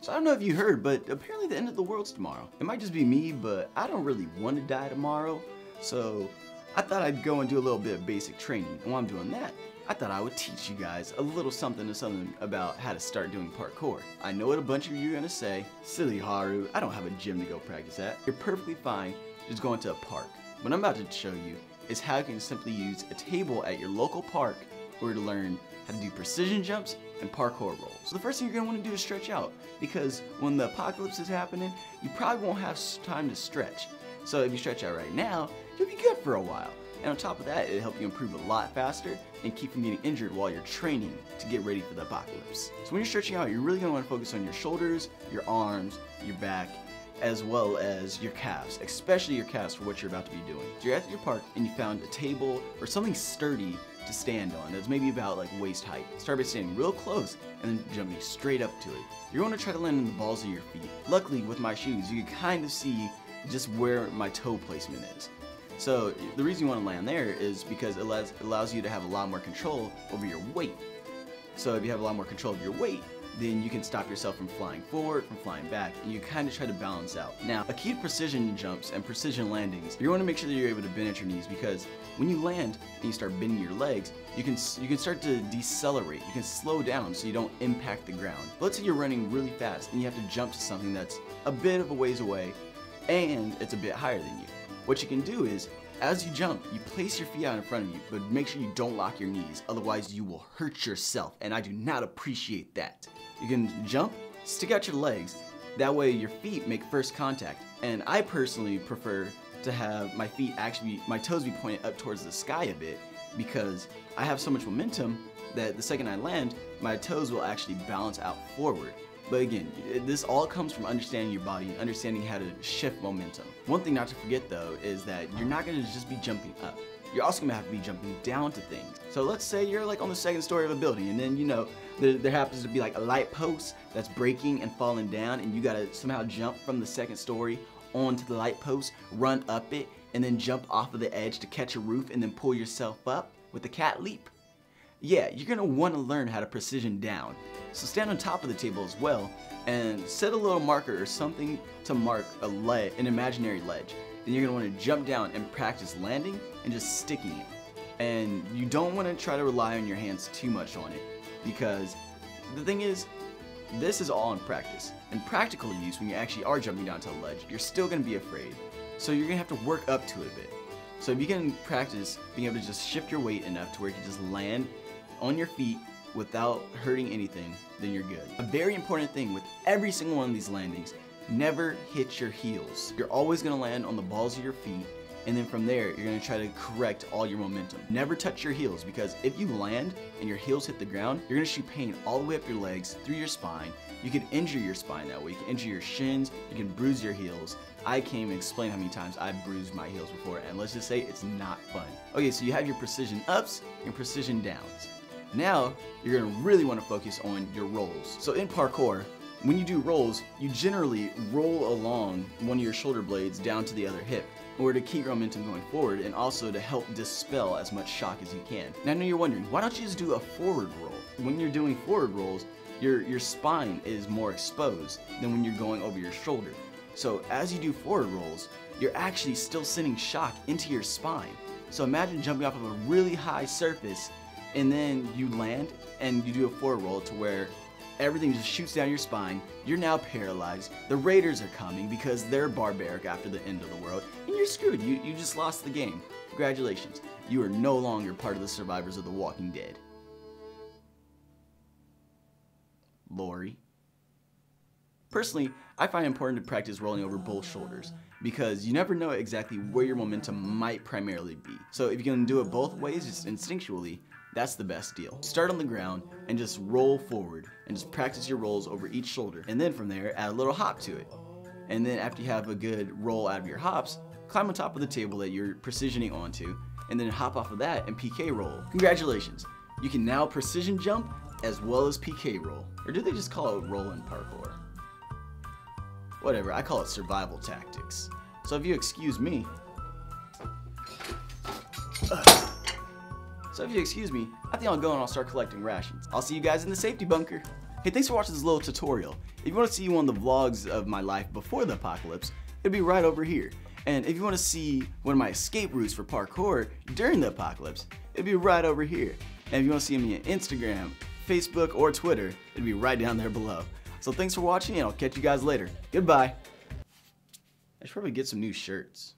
So I don't know if you heard, but apparently the end of the world's tomorrow. It might just be me, but I don't really want to die tomorrow. So I thought I'd go and do a little bit of basic training. And while I'm doing that, I thought I would teach you guys a little something about how to start doing parkour. I know what a bunch of you are gonna say, silly Haru, I don't have a gym to go practice at. You're perfectly fine just going to a park. What I'm about to show you is how you can simply use a table at your local park in order to learn how to do precision jumps and parkour rolls. So the first thing you're going to want to do is stretch out, because when the apocalypse is happening, you probably won't have time to stretch. So if you stretch out right now, you'll be good for a while. And on top of that, it'll help you improve a lot faster and keep from getting injured while you're training to get ready for the apocalypse. So when you're stretching out, you're really going to want to focus on your shoulders, your arms, your back, as well as your calves, especially your calves for what you're about to be doing. So you're at your park and you found a table or something sturdy to stand on that's maybe about like waist height. Start by standing real close and then jumping straight up to it. You're going to try to land on the balls of your feet. Luckily with my shoes, you can kind of see just where my toe placement is. So the reason you want to land there is because it allows you to have a lot more control over your weight. So if you have a lot more control of your weight, then you can stop yourself from flying forward, from flying back, and you kind of try to balance out. Now, a key to precision jumps and precision landings, you want to make sure that you're able to bend at your knees, because when you land and you start bending your legs, you can start to decelerate. You can slow down so you don't impact the ground. But let's say you're running really fast and you have to jump to something that's a bit of a ways away and it's a bit higher than you. What you can do is, as you jump, you place your feet out in front of you, but make sure you don't lock your knees, otherwise you will hurt yourself, and I do not appreciate that. You can jump, stick out your legs, that way your feet make first contact, and I personally prefer to have my toes be pointed up towards the sky a bit, because I have so much momentum that the second I land, my toes will actually balance out forward. But again, this all comes from understanding your body and understanding how to shift momentum. One thing not to forget though is that you're not going to just be jumping up. You're also going to have to be jumping down to things. So let's say you're like on the second story of a building, and then there happens to be like a light post that's breaking and falling down, and you got to somehow jump from the second story onto the light post, run up it, and then jump off of the edge to catch a roof and then pull yourself up with the cat leap. Yeah, you're going to want to learn how to precision down. So stand on top of the table as well and set a little marker or something to mark an imaginary ledge. Then you're going to want to jump down and practice landing and just sticking it. And you don't want to try to rely on your hands too much on it, because the thing is, this is all in practice. In practical use, when you actually are jumping down to a ledge, you're still going to be afraid. So you're going to have to work up to it a bit. So if you can practice being able to just shift your weight enough to where you can just land on your feet without hurting anything, then you're good. A very important thing with every single one of these landings, never hit your heels. You're always going to land on the balls of your feet, and then from there you're going to try to correct all your momentum. Never touch your heels, because if you land and your heels hit the ground, you're going to shoot pain all the way up your legs, through your spine. You can injure your spine that way. You can injure your shins, you can bruise your heels. I can't even explain how many times I've bruised my heels before, and let's just say it's not fun. Okay, so you have your precision ups and precision downs. Now, you're going to really want to focus on your rolls. So in parkour, when you do rolls, you generally roll along one of your shoulder blades down to the other hip in order to keep your momentum going forward and also to help dispel as much shock as you can. Now I know you're wondering, why don't you just do a forward roll? When you're doing forward rolls, your spine is more exposed than when you're going over your shoulder. So as you do forward rolls, you're actually still sending shock into your spine. So imagine jumping off of a really high surface and then you land and you do a forward roll to where everything just shoots down your spine. You're now paralyzed. The raiders are coming because they're barbaric after the end of the world, and you're screwed. You just lost the game. Congratulations. You are no longer part of the survivors of The Walking Dead. Lori. Personally, I find it important to practice rolling over both shoulders, because you never know exactly where your momentum might primarily be. So if you can do it both ways, just instinctually, that's the best deal. Start on the ground and just roll forward and just practice your rolls over each shoulder. And then from there, add a little hop to it. And then after you have a good roll out of your hops, climb on top of the table that you're precisioning onto, and then hop off of that and PK roll. Congratulations, you can now precision jump as well as PK roll. Or do they just call it roll in parkour? Whatever, I call it survival tactics. So if you excuse me, I think I'll go and I'll start collecting rations. I'll see you guys in the safety bunker. Hey, thanks for watching this little tutorial. If you want to see one of the vlogs of my life before the apocalypse, it'll be right over here. And if you want to see one of my escape routes for parkour during the apocalypse, it'll be right over here. And if you want to see me on Instagram, Facebook, or Twitter, it'll be right down there below. So thanks for watching, and I'll catch you guys later. Goodbye. I should probably get some new shirts.